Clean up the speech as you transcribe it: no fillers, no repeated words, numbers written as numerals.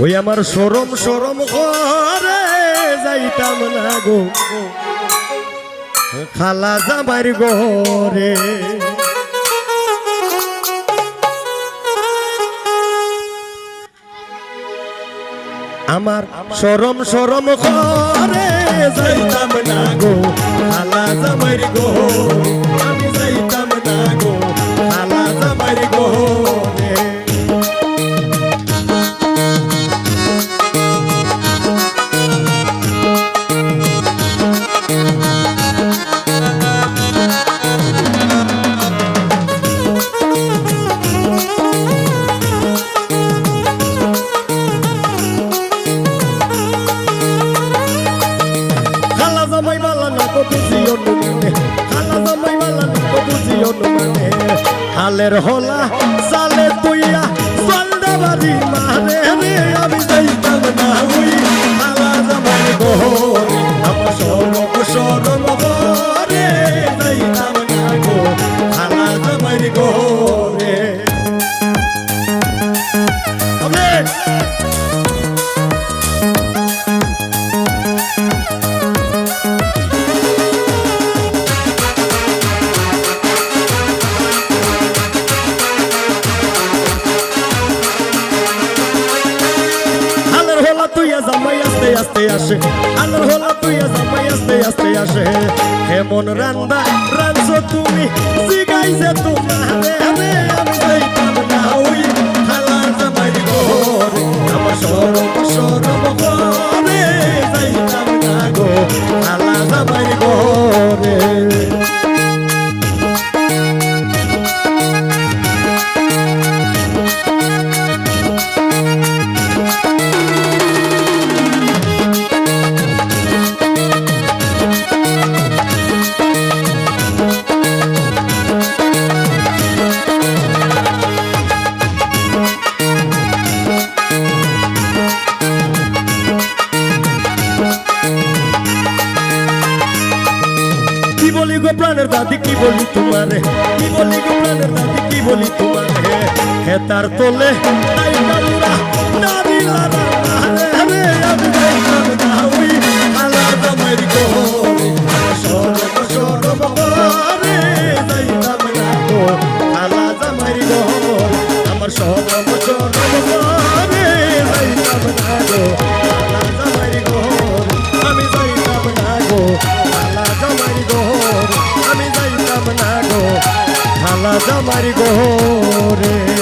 ওই আমার সরম সরম করে যাইতাম না গো খালা জামাইর ঘরে আমার সরম সরম করে যাইতাম না গো খালা জামাইর ঘরে আমি যাইতাম না গো খালা জামাইর ঘরে হালের হলা সালে তুইয়া চলদা বাড়ি মারে রে আমি যাইতাম না ওই খালা জামাই ঘরে আমার সরম সরম ঘরে যাইতাম না গো খালা জামাই ঘরে আস্তে আসে আলোর হলা তুইয়া জামাই আস্তে আস্তে আসে কেমন রান্দা রাঁধছো তুমি শিখাইছে তোমারে আমি যাইতাম না ওই খালা জামাই ঘরে আমার সরম সরম ঘরে যাইতাম না গো খালা জামাই ঘরে প্রাণের দাদি কি বলি তোমারে কি বলি গো প্রাণের দাদি কি বলি তোমারে হেতার তোলে তাই কালুরা দাদিলা রে আমি যাইতাম না ওই খালা জামাইর ঘরে সরম সরম ঘরে যাইতাম না গো খালা জামাইর ঘরে আমার সরম সরম ঘরে যাইতাম না গো খালা জামাইর ঘরে আমি যাইতাম না গো খালা জামাইর ঘরে আমি যাইতাম না গো খালা জামাইর ঘরে।